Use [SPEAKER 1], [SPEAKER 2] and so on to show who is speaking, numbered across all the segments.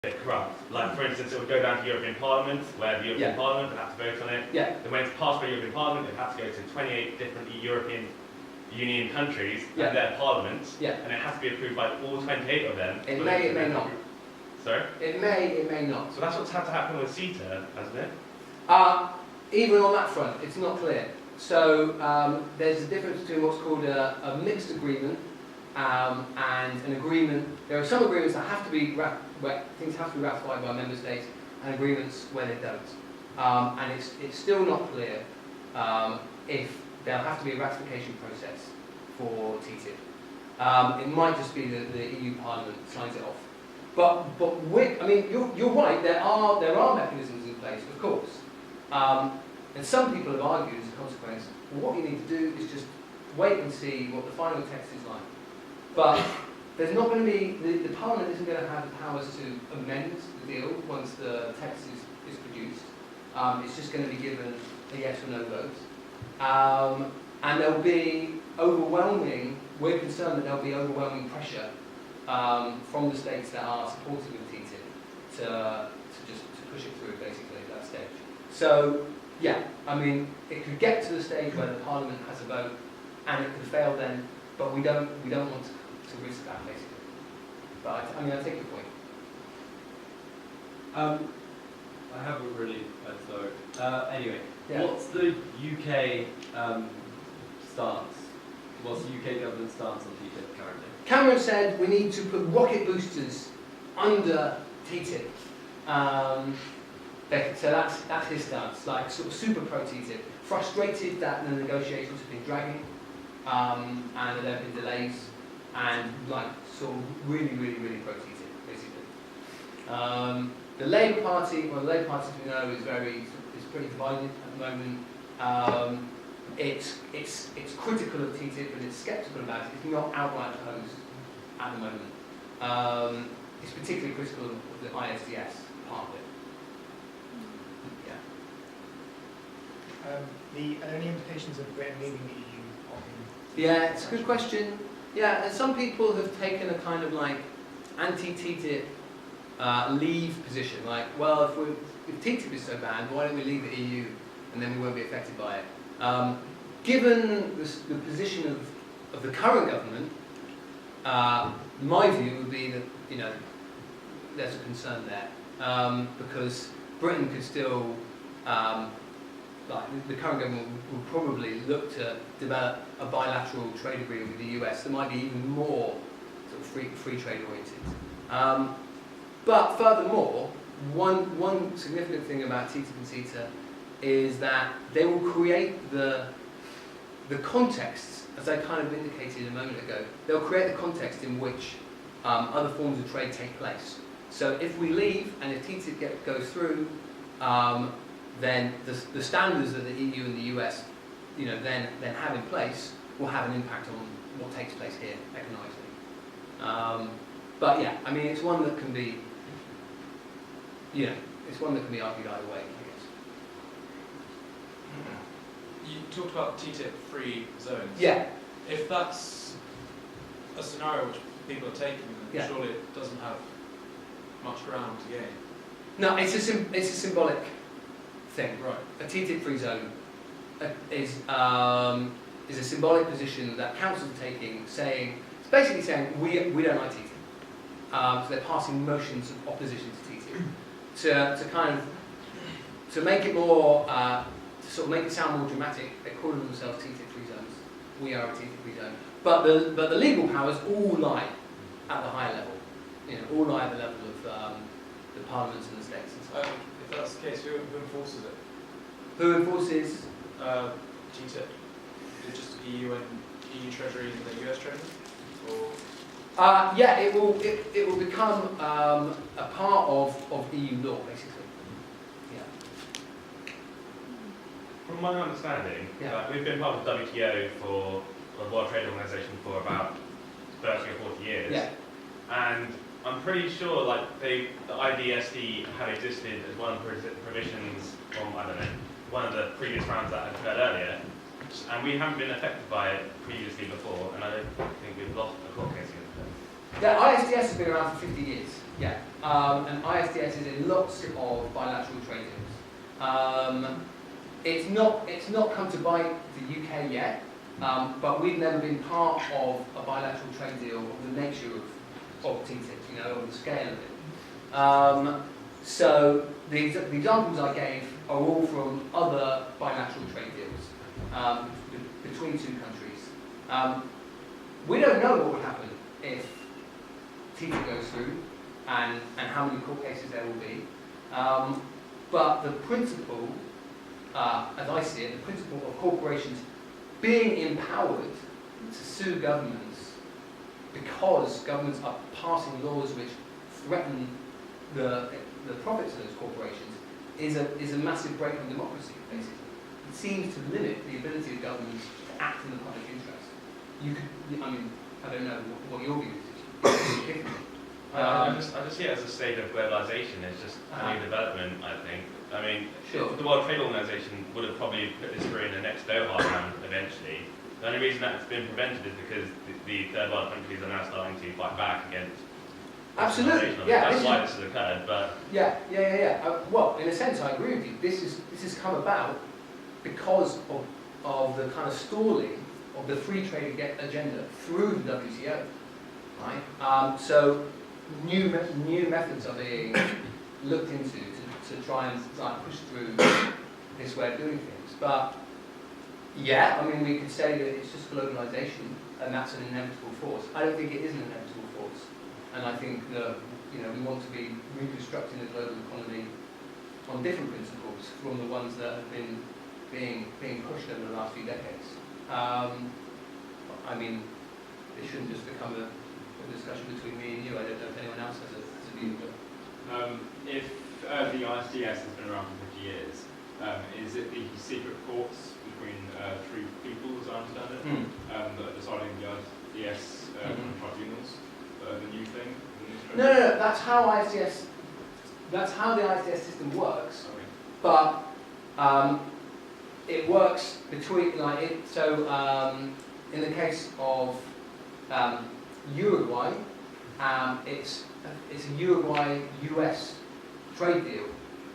[SPEAKER 1] bit corrupt. Like, for instance, it would go down to European Parliament, where the European Parliament would have to vote on it.
[SPEAKER 2] Yeah.
[SPEAKER 1] Then when it's passed by European Parliament, it has to go to 28 different European Union countries and their parliaments, and it has to be approved by all 28 of them.
[SPEAKER 2] It may not.
[SPEAKER 1] Sorry?
[SPEAKER 2] It may not.
[SPEAKER 1] So that's what's had to happen with CETA, hasn't it?
[SPEAKER 2] Even on that front, it's not clear. So there's a difference between what's called a mixed agreement and an agreement. There are some agreements that have to be where things have to be ratified by member states, and agreements where they don't. And it's still not clear if there'll have to be a ratification process for TTIP. It might just be that the EU Parliament signs it off. But I mean, you're right. There are mechanisms in place, of course. And some people have argued, as a consequence, well, what you need to do is just wait and see what the final text is like. But there's not going to be the Parliament isn't going to have the powers to amend the deal once the text is produced. It's just going to be given a yes or no vote. And there'll be overwhelming. We're concerned that there'll be overwhelming pressure from the states that are supportive of TTIP to push it through, basically, at that stage. So, yeah, I mean, it could get to the stage where the Parliament has a vote, and it could fail then, but we don't want to risk that, basically. But I mean, I take your point.
[SPEAKER 3] I haven't really thought. Anyway,
[SPEAKER 2] Yeah.
[SPEAKER 3] what's the UK stance? What's the UK government stance on TTIP currently?
[SPEAKER 2] Cameron said we need to put rocket boosters under TTIP. So that's his stance, like sort of super pro TTIP. Frustrated that the negotiations have been dragging, and that there have been delays, and like sort of really pro TTIP, basically. The Labour Party, well, the Labour Party, as we know, is pretty divided at the moment. It's critical of TTIP and it's sceptical about it. It's not outright opposed at the moment. It's particularly critical of the ISDS part of it.
[SPEAKER 4] Are there any implications of Britain leaving the EU on?
[SPEAKER 2] Yeah, it's a good question. Yeah, and some people have taken a kind of like anti-TTIP leave position. Like, well, if TTIP is so bad, why don't we leave the EU and then we won't be affected by it? Given the position of the current government, my view would be that there's a concern there because Britain could still, like the current government will probably look to develop a bilateral trade agreement with the US that might be even more sort of free trade oriented. But furthermore, one significant thing about TTIP and CETA is that they will create the context, as I kind of indicated a moment ago, they'll create the context in which other forms of trade take place. So if we leave and if TTIP goes through, then the standards that the EU and the US, then have in place will have an impact on what takes place here economically. But yeah, I mean, it's one that can be, it's one that can be argued either way, I guess.
[SPEAKER 5] You talked about TTIP-free zones.
[SPEAKER 2] Yeah.
[SPEAKER 5] If that's a scenario which people are taking, then surely it doesn't have much ground to gain.
[SPEAKER 2] No, it's a symbolic thing.
[SPEAKER 5] Right.
[SPEAKER 2] A TTIP-free zone is a symbolic position that councils are taking, it's basically saying we don't like TTIP. So they're passing motions of opposition to TTIP to make it more. To sort of make it sound more dramatic, they're calling themselves TTIP-free zones. We are a TTIP-free zone. But the legal powers all lie at the higher level. All lie at the level of the parliaments and the states and so on.
[SPEAKER 5] If that's the case, who enforces it?
[SPEAKER 2] Who enforces?
[SPEAKER 5] TTIP. Is it just EU and EU Treasury and the US Treasury? Or?
[SPEAKER 2] Yeah, it will become a part of EU law, basically.
[SPEAKER 1] From my understanding, we've been part of the WTO the World Trade Organization for about 30 or 40 years.
[SPEAKER 2] Yeah.
[SPEAKER 1] And I'm pretty sure the IDSD had existed as one of the provisions from, one of the previous rounds that had occurred earlier. And we haven't been affected by it previously before, and I don't think we've lost a court case against it.
[SPEAKER 2] The ISDS has been around for 50 years. Yeah, and ISDS is in lots of bilateral trade deals. It's not come to bite the UK yet, but we've never been part of a bilateral trade deal of the nature of TTIP, you know, of the scale of it. So the examples I gave are all from other bilateral trade deals between two countries. We don't know what would happen if TTIP goes through and how many court cases there will be. But the principle, as I see it, the principle of corporations being empowered to sue governments because governments are passing laws which threaten the profits of those corporations is a massive break on democracy, basically. It seems to limit the ability of governments to act in the public interest. I don't know what your view is.
[SPEAKER 1] I just see it as a state of globalization. It's just a new development, I think. I mean,
[SPEAKER 2] Sure.
[SPEAKER 1] the World Trade Organization would have probably put this through in the next Doha round eventually. The only reason that's been prevented is because the third world countries are now starting to fight back against.
[SPEAKER 2] Absolutely, yeah.
[SPEAKER 1] That's why this has occurred, but
[SPEAKER 2] Yeah. Well, in a sense, I agree with you. This has come about because of the kind of stalling of the free trade agenda through the WTO, right? So new methods are being looked into to try and push through this way of doing things. But yeah, I mean, we could say that it's just globalization, and that's an inevitable force. I don't think it is an inevitable force, and I think that we want to be reconstructing the global economy on different principles from the ones that have been being pushed over the last few decades. I mean, it shouldn't just become a discussion between me and you. I don't know if anyone else has a view. But
[SPEAKER 6] if the ISDS has been around for 50 years, is it the secret courts between three people, as I understand it, that are deciding the ISDS tribunals that are the new thing?
[SPEAKER 2] No. That's how ISDS. That's how the ISDS system works.
[SPEAKER 6] Okay.
[SPEAKER 2] But it works between in the case of Uruguay, it's a Uruguay-US trade deal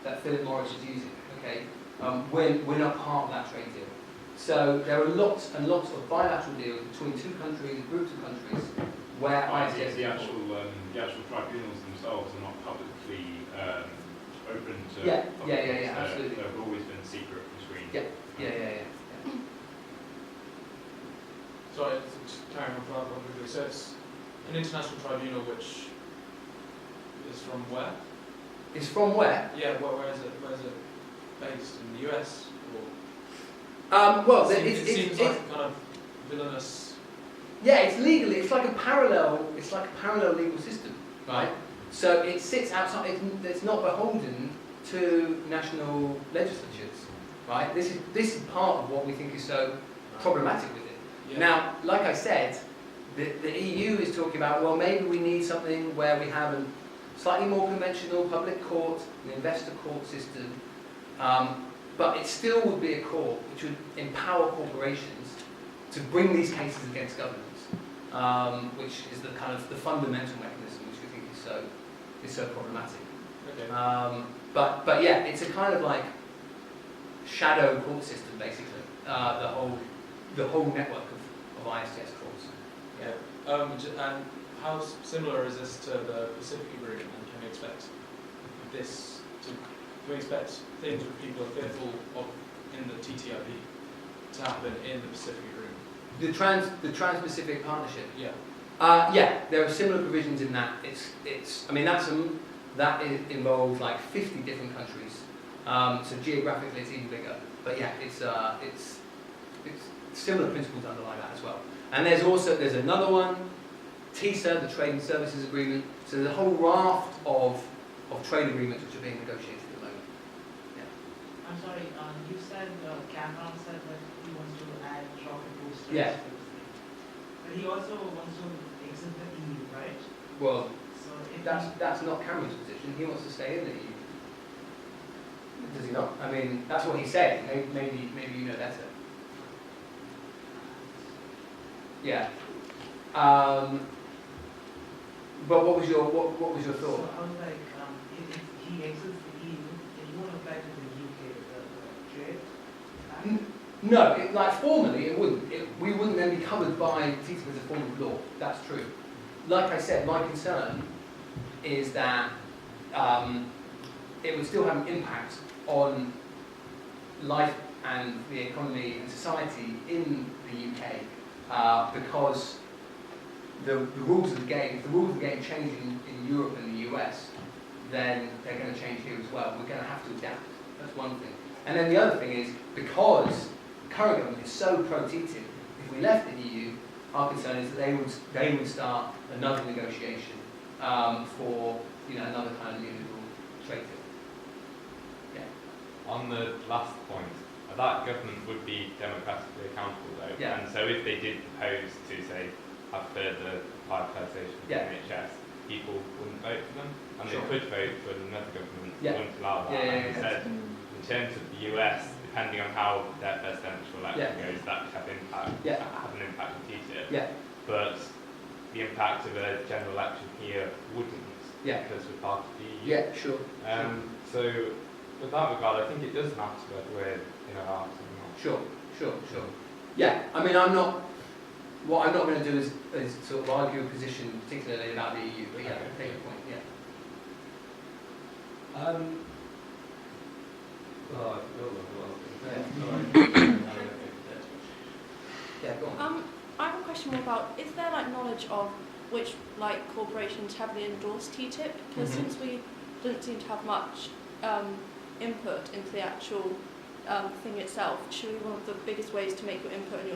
[SPEAKER 2] that Philip Morris is using. Okay, we're not part of that trade deal. So there are lots and lots of bilateral deals between two countries, groups of countries, where ISDS
[SPEAKER 6] the actual tribunals themselves are not publicly open to.
[SPEAKER 2] Yeah,
[SPEAKER 6] public
[SPEAKER 2] absolutely.
[SPEAKER 6] They've always been secret between.
[SPEAKER 2] Yeah.
[SPEAKER 5] Sorry, just carrying on further quickly. So it's an international tribunal which is from where?
[SPEAKER 2] It's from where?
[SPEAKER 5] Yeah, where is it? Where is it based? In the US?
[SPEAKER 2] Well,
[SPEAKER 5] it
[SPEAKER 2] it's
[SPEAKER 5] seems like a kind of villainous.
[SPEAKER 2] yeah, it's legally. It's like a parallel legal system, right? So it sits outside. It's not beholden to national legislatures, right? This is part of what we think is so problematic with it.
[SPEAKER 5] Yeah.
[SPEAKER 2] Now, like I said, the EU is talking about, well, maybe we need something where we have a slightly more conventional public court, an investor court system, but it still would be a court which would empower corporations to bring these cases against governments, which is the kind of the fundamental mechanism which we think is so problematic.
[SPEAKER 5] Okay.
[SPEAKER 2] But yeah, it's a kind of like shadow court system, basically. The whole network of ISDS courts.
[SPEAKER 5] Yeah. And how similar is this to the Pacific Agreement? And can we expect this to? Can we expect things that people are fearful of in the TTIP to happen in the Pacific Agreement?
[SPEAKER 2] The Trans-Pacific Partnership.
[SPEAKER 5] Yeah.
[SPEAKER 2] Yeah, there are similar provisions in that. That involves like 50 different countries. So geographically, it's even bigger. But yeah, it's similar principles underlie that as well. And there's another one, TISA, the Trade and Services Agreement. So there's a whole raft of trade agreements which are being negotiated at the moment. Yeah.
[SPEAKER 7] I'm sorry, you said Cameron said that he wants to add rocket boosters.
[SPEAKER 2] Yeah.
[SPEAKER 7] But he also wants to exit the EU, right?
[SPEAKER 2] Well,
[SPEAKER 7] So if
[SPEAKER 2] that's not Cameron's position. He wants to stay in the EU. Does he not? I mean, that's what he said. Maybe you know better. Yeah. But what was your
[SPEAKER 7] So
[SPEAKER 2] thought?
[SPEAKER 7] I was like, if he exits the EU, it won't apply to the UK, the trade act?
[SPEAKER 2] No, like formally it wouldn't. We wouldn't then be covered by TTIP as a form of law. That's true. Like I said, my concern is that it would still have an impact on life and the economy and society in the UK because the rules of the game, if the rules of the game change in Europe and the US, then they're going to change here as well. We're going to have to adapt. That's one thing. And then the other thing is, because the current government is so pro-TTIP, if we left the EU, our concern is that they would start another negotiation for another kind of neoliberal trade deal. Yeah.
[SPEAKER 8] On the last point, that government would be democratically accountable though.
[SPEAKER 2] Yeah.
[SPEAKER 8] And so if they did propose to, say, have further privatisation of the
[SPEAKER 2] Yeah.
[SPEAKER 8] NHS, people wouldn't vote for them. And
[SPEAKER 2] Sure.
[SPEAKER 8] they could vote for another government that
[SPEAKER 2] Yeah.
[SPEAKER 8] wouldn't allow that.
[SPEAKER 2] Yeah,
[SPEAKER 8] And
[SPEAKER 2] yeah,
[SPEAKER 8] they
[SPEAKER 2] yeah.
[SPEAKER 8] said, in terms of the US, depending on how their presidential election goes, that could have an impact on TTIP.
[SPEAKER 2] Yeah.
[SPEAKER 8] But the impact of a general election here wouldn't,
[SPEAKER 2] Yeah.
[SPEAKER 8] because we're part of the EU.
[SPEAKER 2] Yeah, sure.
[SPEAKER 8] So, with that regard, I think it does matter whether we're in our arms or not.
[SPEAKER 2] Sure. Yeah, I mean, what I'm not going to do is sort of argue a position particularly about the EU, but yeah,
[SPEAKER 8] Okay.
[SPEAKER 2] take your point, yeah. Yeah, go on.
[SPEAKER 9] I have a question more about, is there like knowledge of which like corporations heavily endorse TTIP? Because since we didn't seem to have much input into the actual thing itself, surely one of the biggest ways to make your input and your